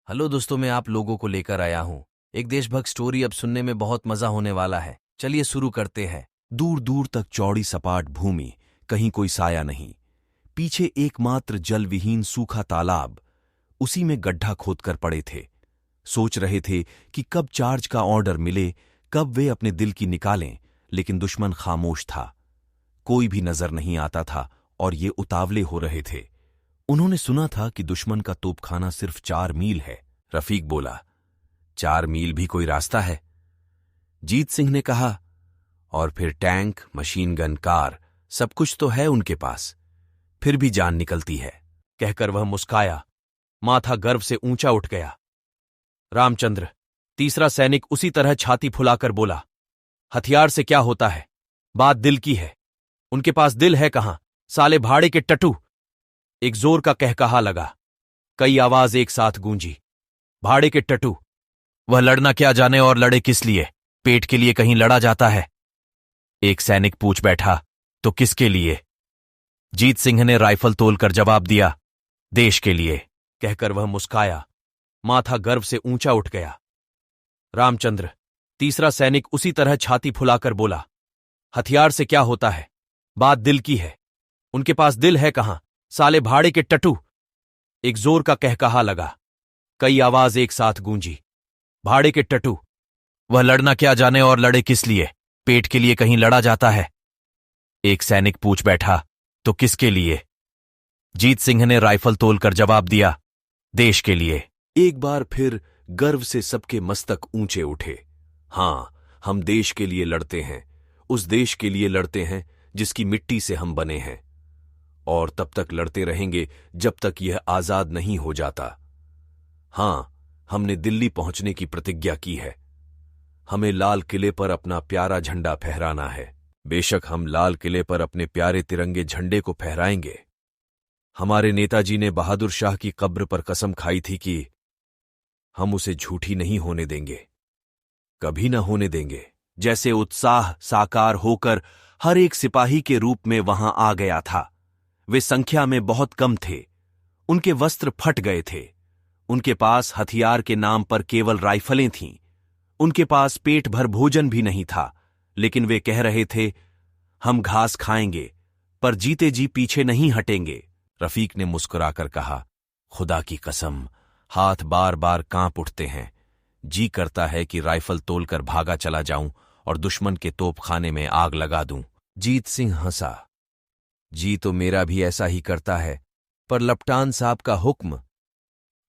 Hello दोस्तों, मैं आप लोगों को लेकर आया हूँ एक देशभक्त स्टोरी। अब सुनने में बहुत मजा होने वाला है। चलिए शुरू करते हैं। दूर दूर तक चौड़ी सपाट भूमि, कहीं कोई साया नहीं। पीछे एकमात्र जल विहीन सूखा तालाब, उसी में गड्ढा खोदकर पड़े थे। सोच रहे थे कि कब चार्ज का ऑर्डर मिले, कब वे अपने दिल की निकालें, लेकिन दुश्मन खामोश था। कोई भी नजर नहीं आता था और ये उतावले हो रहे थे। उन्होंने सुना था कि दुश्मन का तोपखाना सिर्फ 4 मील है। रफीक बोला, 4 मील भी कोई रास्ता है? जीत सिंह ने कहा, और फिर टैंक, मशीन गन, कार, सब कुछ तो है उनके पास, फिर भी जान निकलती है। कहकर वह मुस्काया। माथा गर्व से ऊंचा उठ गया। रामचंद्र, तीसरा सैनिक, उसी तरह छाती फुलाकर बोला, हथियार से क्या होता है, बात दिल की है। उनके पास दिल है कहां, साले भाड़े के टटू। एक जोर का कहकहा लगा। कई आवाज एक साथ गूंजी। भाड़े के टटू, वह लड़ना क्या जाने और लड़े किस लिए? पेट के लिए कहीं लड़ा जाता है? एक सैनिक पूछ बैठा, तो किसके लिए? जीत सिंह ने राइफल तोलकर जवाब दिया, देश के लिए। कहकर वह मुस्काया। माथा गर्व से ऊंचा उठ गया। रामचंद्र, तीसरा सैनिक, उसी तरह छाती फुलाकर बोला, हथियार से क्या होता है, बात दिल की है। उनके पास दिल है कहां, साले भाड़े के टटू। एक जोर का कहकहा लगा। कई आवाज एक साथ गूंजी। भाड़े के टटू, वह लड़ना क्या जाने और लड़े किस लिए? पेट के लिए कहीं लड़ा जाता है? एक सैनिक पूछ बैठा, तो किसके लिए? जीत सिंह ने राइफल तोलकर जवाब दिया, देश के लिए। एक बार फिर गर्व से सबके मस्तक ऊंचे उठे। हां, हम देश के लिए लड़ते हैं, उस देश के लिए लड़ते हैं जिसकी मिट्टी से हम बने हैं, और तब तक लड़ते रहेंगे जब तक यह आजाद नहीं हो जाता। हां, हमने दिल्ली पहुंचने की प्रतिज्ञा की है। हमें लाल किले पर अपना प्यारा झंडा फहराना है। बेशक हम लाल किले पर अपने प्यारे तिरंगे झंडे को फहराएंगे। हमारे नेताजी ने बहादुर शाह की कब्र पर कसम खाई थी कि हम उसे झूठी नहीं होने देंगे, कभी न होने देंगे। जैसे उत्साह साकार होकर हर एक सिपाही के रूप में वहां आ गया था। वे संख्या में बहुत कम थे। उनके वस्त्र फट गए थे। उनके पास हथियार के नाम पर केवल राइफलें थीं। उनके पास पेट भर भोजन भी नहीं था, लेकिन वे कह रहे थे, हम घास खाएंगे पर जीते जी पीछे नहीं हटेंगे। रफीक ने मुस्कुराकर कहा, खुदा की कसम, हाथ बार बार कांप उठते हैं। जी करता है कि राइफल तोलकर भागा चला जाऊं और दुश्मन के तोपखाने में आग लगा दूं। जीत सिंह हंसा। जी तो मेरा भी ऐसा ही करता है, पर लपटान साहब का हुक्म।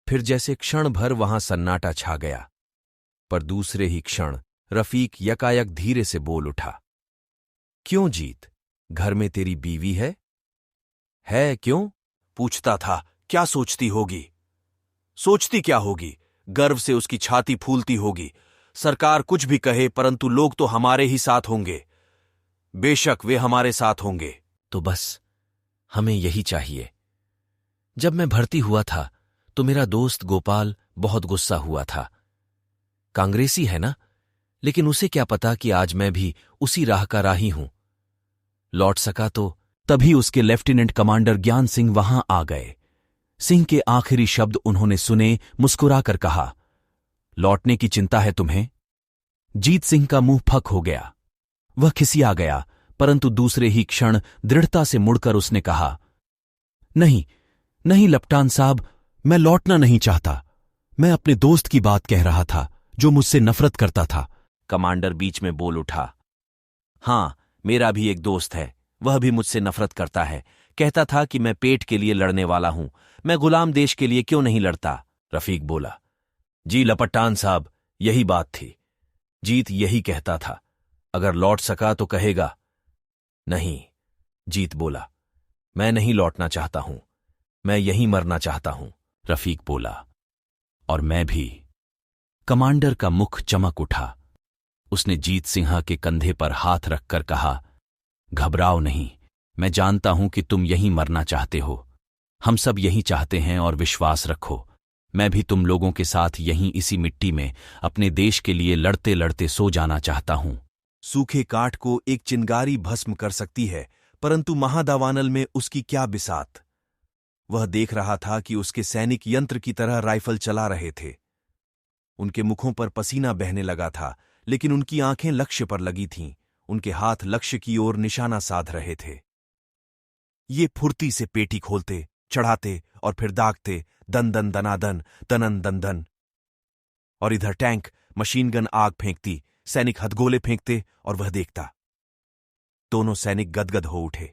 फिर जैसे क्षण भर वहां सन्नाटा छा गया, पर दूसरे ही क्षण रफीक यकायक धीरे से बोल उठा, क्यों जीत, घर में तेरी बीवी है? है क्यों? पूछता था, क्या सोचती होगी? सोचती क्या होगी? गर्व से उसकी छाती फूलती होगी। सरकार कुछ भी कहे, परंतु लोग तो हमारे ही साथ होंगे। बेशक वे हमारे साथ होंगे। तो बस हमें यही चाहिए। जब मैं भर्ती हुआ था तो मेरा दोस्त गोपाल बहुत गुस्सा हुआ था। कांग्रेसी है ना, लेकिन उसे क्या पता कि आज मैं भी उसी राह का राही हूं। लौट सका तो तभी उसके लेफ्टिनेंट कमांडर ज्ञान सिंह वहां आ गए। सिंह के आखिरी शब्द उन्होंने सुने, मुस्कुराकर कहा, लौटने की चिंता है तुम्हें? जीत सिंह का मुंह फक हो गया। वह खिसिया गया, परंतु दूसरे ही क्षण दृढ़ता से मुड़कर उसने कहा, नहीं नहीं लपटान साहब, मैं लौटना नहीं चाहता। मैं अपने दोस्त की बात कह रहा था जो मुझसे नफरत करता था। कमांडर बीच में बोल उठा, हां, मेरा भी एक दोस्त है, वह भी मुझसे नफरत करता है। कहता था कि मैं पेट के लिए लड़ने वाला हूं, मैं गुलाम देश के लिए क्यों नहीं लड़ता? रफीक बोला, जी लपटान साहब, यही बात थी। जीत यही कहता था, अगर लौट सका तो कहेगा। नहीं, जीत बोला, मैं नहीं लौटना चाहता हूं, मैं यहीं मरना चाहता हूं। रफीक बोला, और मैं भी। कमांडर का मुख चमक उठा। उसने जीत सिंह के कंधे पर हाथ रखकर कहा, घबराओ नहीं, मैं जानता हूं कि तुम यहीं मरना चाहते हो। हम सब यही चाहते हैं और विश्वास रखो, मैं भी तुम लोगों के साथ यहीं इसी मिट्टी में अपने देश के लिए लड़ते लड़ते सो जाना चाहता हूं। सूखे काठ को एक चिंगारी भस्म कर सकती है, परंतु महादावानल में उसकी क्या बिसात। वह देख रहा था कि उसके सैनिक यंत्र की तरह राइफल चला रहे थे। उनके मुखों पर पसीना बहने लगा था, लेकिन उनकी आंखें लक्ष्य पर लगी थीं। उनके हाथ लक्ष्य की ओर निशाना साध रहे थे। ये फुर्ती से पेटी खोलते, चढ़ाते और फिर दागते, दन दन दनादन, दनन दन दन। और इधर टैंक मशीन गन आग फेंकती, सैनिक हथगोले फेंकते और वह देखता। दोनों सैनिक गदगद हो उठे।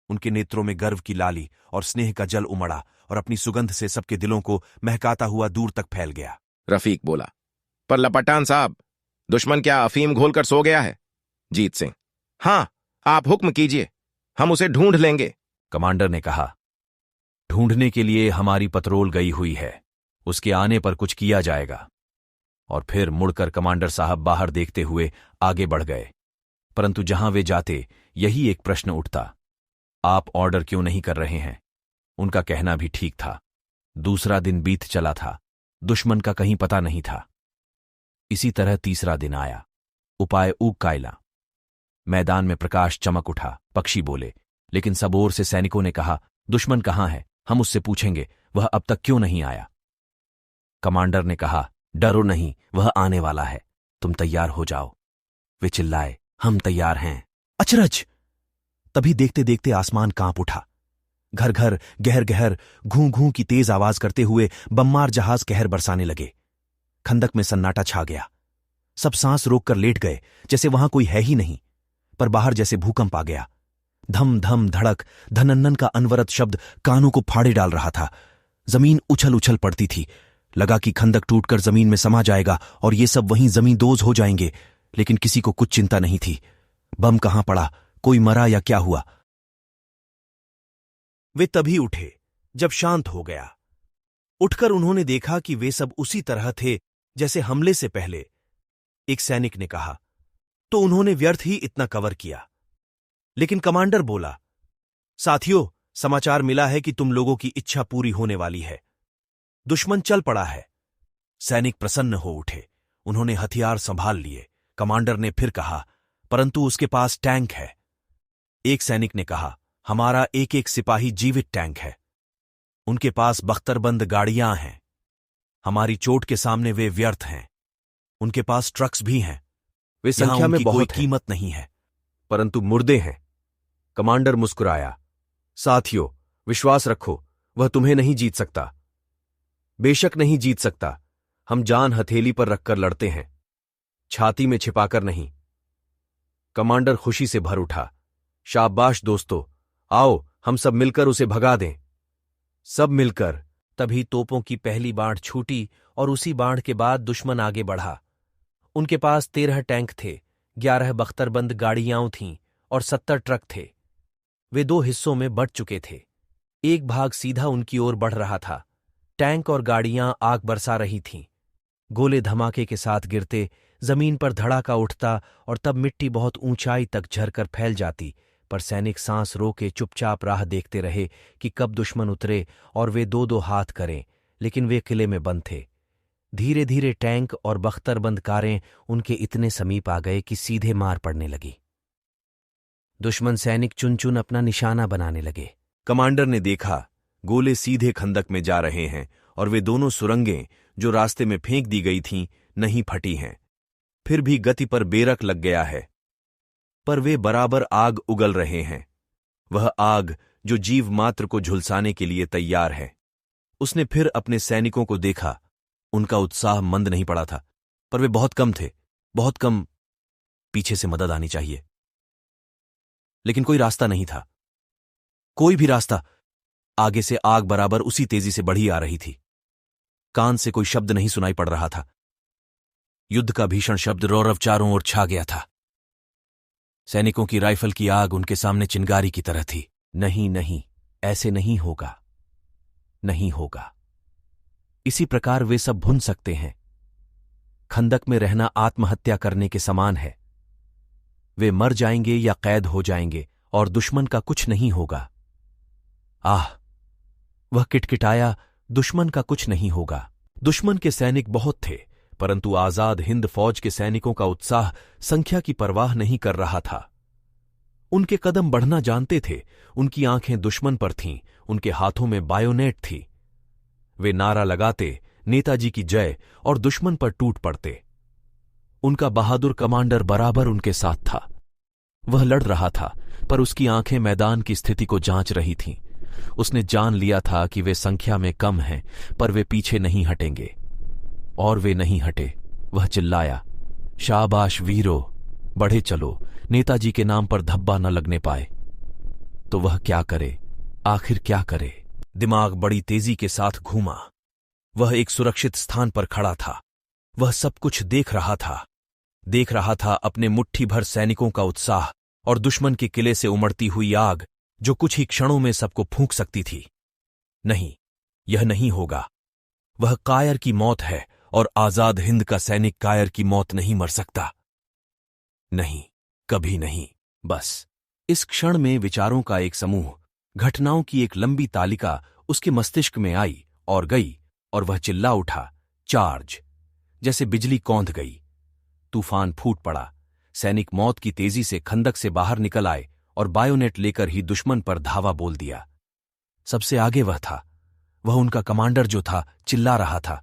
उनके नेत्रों में गर्व की लाली और स्नेह का जल उमड़ा और अपनी सुगंध से सबके दिलों को महकाता हुआ दूर तक फैल गया। रफीक बोला, पर लपटान साहब, दुश्मन क्या अफीम घोलकर सो गया है? जीत सिंह, हां, आप हुक्म कीजिए, हम उसे ढूंढ लेंगे। कमांडर ने कहा, ढूंढने के लिए हमारी पतरोल गई हुई है, उसके आने पर कुछ किया जाएगा। और फिर मुड़कर कमांडर साहब बाहर देखते हुए आगे बढ़ गए। परंतु जहां वे जाते यही एक प्रश्न उठता, आप ऑर्डर क्यों नहीं कर रहे हैं? उनका कहना भी ठीक था। दूसरा दिन बीत चला था, दुश्मन का कहीं पता नहीं था। इसी तरह तीसरा दिन आया। उपाय ऊग कायला। मैदान में प्रकाश चमक उठा, पक्षी बोले, लेकिन सब ओर से सैनिकों ने कहा, दुश्मन कहां है? हम उससे पूछेंगे, वह अब तक क्यों नहीं आया? कमांडर ने कहा, डरो नहीं, वह आने वाला है, तुम तैयार हो जाओ। वे चिल्लाए, हम तैयार हैं। अचरज! तभी देखते देखते आसमान कांप उठा। घर घर गहर गहर घूं घूं की तेज आवाज करते हुए बम्मार जहाज कहर बरसाने लगे। खंदक में सन्नाटा छा गया। सब सांस रोककर लेट गए, जैसे वहां कोई है ही नहीं। पर बाहर जैसे भूकंप आ गया। धम धम धड़क, धनन्नन का अनवरत शब्द कानों को फाड़े डाल रहा था। जमीन उछल उछल पड़ती थी। लगा कि खंदक टूटकर जमीन में समा जाएगा और ये सब वहीं जमींदोज हो जाएंगे। लेकिन किसी को कुछ चिंता नहीं थी। बम कहां पड़ा, कोई मरा या क्या हुआ? वे तभी उठे जब शांत हो गया। उठकर उन्होंने देखा कि वे सब उसी तरह थे जैसे हमले से पहले। एक सैनिक ने कहा, तो उन्होंने व्यर्थ ही इतना कवर किया। लेकिन कमांडर बोला, साथियों, समाचार मिला है कि तुम लोगों की इच्छा पूरी होने वाली है। दुश्मन चल पड़ा है। सैनिक प्रसन्न हो उठे। उन्होंने हथियार संभाल लिए। कमांडर ने फिर कहा, परंतु उसके पास टैंक है। एक सैनिक ने कहा, हमारा एक एक सिपाही जीवित टैंक है। उनके पास बख्तरबंद गाड़ियां हैं। हमारी चोट के सामने वे व्यर्थ हैं। उनके पास ट्रक्स भी हैं। वे संख्या में कोई बहुत कीमत नहीं है, परंतु मुर्दे हैं। कमांडर मुस्कुराया, साथियों, विश्वास रखो, वह तुम्हें नहीं जीत सकता। बेशक नहीं जीत सकता। हम जान हथेली पर रखकर लड़ते हैं, छाती में छिपाकर नहीं। कमांडर खुशी से भर उठा। शाबाश दोस्तों, आओ हम सब मिलकर उसे भगा दें। सब मिलकर। तभी तोपों की पहली बाढ़ छूटी और उसी बाढ़ के बाद दुश्मन आगे बढ़ा। उनके पास 13 टैंक थे, 11 बख्तरबंद गाड़ियां थीं और 70 ट्रक थे। वे 2 हिस्सों में बढ़ चुके थे। एक भाग सीधा उनकी ओर बढ़ रहा था। टैंक और गाड़ियां आग बरसा रही थीं। गोले धमाके के साथ गिरते, जमीन पर धड़ाका उठता और तब मिट्टी बहुत ऊंचाई तक झरकर फैल जाती। पर सैनिक सांस रोके चुपचाप राह देखते रहे कि कब दुश्मन उतरे और वे 2-2 हाथ करें। लेकिन वे किले में बंद थे। धीरे धीरे टैंक और बख्तरबंद कारें उनके इतने समीप आ गए कि सीधे मार पड़ने लगी। दुश्मन सैनिक चुन चुन अपना निशाना बनाने लगे। कमांडर ने देखा, गोले सीधे खंदक में जा रहे हैं और वे दोनों सुरंगें जो रास्ते में फेंक दी गई थीं नहीं फटी हैं। फिर भी गति पर बेरक लग गया है। पर वे बराबर आग उगल रहे हैं, वह आग जो जीव मात्र को झुलसाने के लिए तैयार है। उसने फिर अपने सैनिकों को देखा। उनका उत्साह मंद नहीं पड़ा था, पर वे बहुत कम थे, बहुत कम। पीछे से मदद आनी चाहिए, लेकिन कोई रास्ता नहीं था। कोई भी रास्ता। आगे से आग बराबर उसी तेजी से बढ़ी आ रही थी। कान से कोई शब्द नहीं सुनाई पड़ रहा था। युद्ध का भीषण शब्द रौरव चारों ओर छा गया था। सैनिकों की राइफल की आग उनके सामने चिंगारी की तरह थी। नहीं नहीं, ऐसे नहीं होगा, नहीं होगा। इसी प्रकार वे सब भुन सकते हैं। खंदक में रहना आत्महत्या करने के समान है। वे मर जाएंगे या कैद हो जाएंगे और दुश्मन का कुछ नहीं होगा। आह! वह किटकिटाया, दुश्मन का कुछ नहीं होगा। दुश्मन के सैनिक बहुत थे, परंतु आजाद हिंद फौज के सैनिकों का उत्साह संख्या की परवाह नहीं कर रहा था। उनके कदम बढ़ना जानते थे, उनकी आंखें दुश्मन पर थीं, उनके हाथों में बायोनेट थी। वे नारा लगाते, नेताजी की जय, और दुश्मन पर टूट पड़ते। उनका बहादुर कमांडर बराबर उनके साथ था। वह लड़ रहा था, पर उसकी आंखें मैदान की स्थिति को जांच रही थीं। उसने जान लिया था कि वे संख्या में कम हैं, पर वे पीछे नहीं हटेंगे। और वे नहीं हटे। वह चिल्लाया, शाबाश वीरो, बढ़े चलो, नेताजी के नाम पर धब्बा न लगने पाए। तो वह क्या करे, आखिर क्या करे? दिमाग बड़ी तेजी के साथ घूमा। वह एक सुरक्षित स्थान पर खड़ा था। वह सब कुछ देख रहा था अपने मुट्ठी भर सैनिकों का उत्साह और दुश्मन के किले से उमड़ती हुई आग, जो कुछ ही क्षणों में सबको फूंक सकती थी। नहीं, यह नहीं होगा। वह कायर की मौत है, और आजाद हिंद का सैनिक कायर की मौत नहीं मर सकता। नहीं, कभी नहीं। बस इस क्षण में विचारों का एक समूह, घटनाओं की एक लंबी तालिका उसके मस्तिष्क में आई और गई, और वह चिल्ला उठा, चार्ज! जैसे बिजली कौंध गई। तूफान फूट पड़ा। सैनिक मौत की तेजी से खंदक से बाहर निकल आए और बायोनेट लेकर ही दुश्मन पर धावा बोल दिया। सबसे आगे वह था। वह उनका कमांडर जो था, चिल्ला रहा था,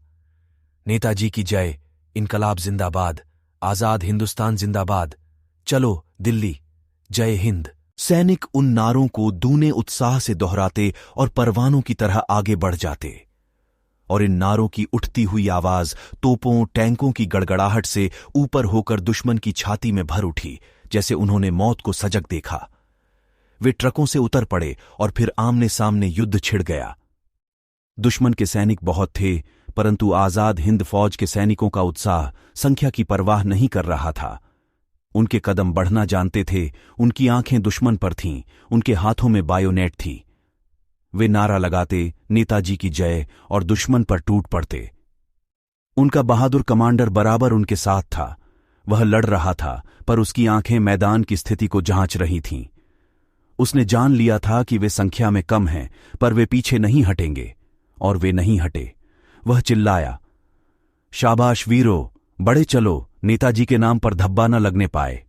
नेताजी की जय, इनकलाब जिंदाबाद, आजाद हिंदुस्तान जिंदाबाद, चलो दिल्ली, जय हिंद। सैनिक उन नारों को दूने उत्साह से दोहराते और परवानों की तरह आगे बढ़ जाते, और इन नारों की उठती हुई आवाज तोपों, टैंकों की गड़गड़ाहट से ऊपर होकर दुश्मन की छाती में भर उठी, जैसे उन्होंने मौत को सजग देखा। वे ट्रकों से उतर पड़े और फिर आमने सामने युद्ध छिड़ गया। दुश्मन के सैनिक बहुत थे, परंतु आजाद हिंद फौज के सैनिकों का उत्साह संख्या की परवाह नहीं कर रहा था। उनके कदम बढ़ना जानते थे, उनकी आंखें दुश्मन पर थीं, उनके हाथों में बायोनेट थी। वे नारा लगाते, नेताजी की जय, और दुश्मन पर टूट पड़ते। उनका बहादुर कमांडर बराबर उनके साथ था। वह लड़ रहा था, पर उसकी आंखें मैदान की स्थिति को जांच रही थीं। उसने जान लिया था कि वे संख्या में कम हैं, पर वे पीछे नहीं हटेंगे, और वे नहीं हटे। वह चिल्लाया, शाबाश वीरो, बढ़े चलो, नेताजी के नाम पर धब्बा न लगने पाए।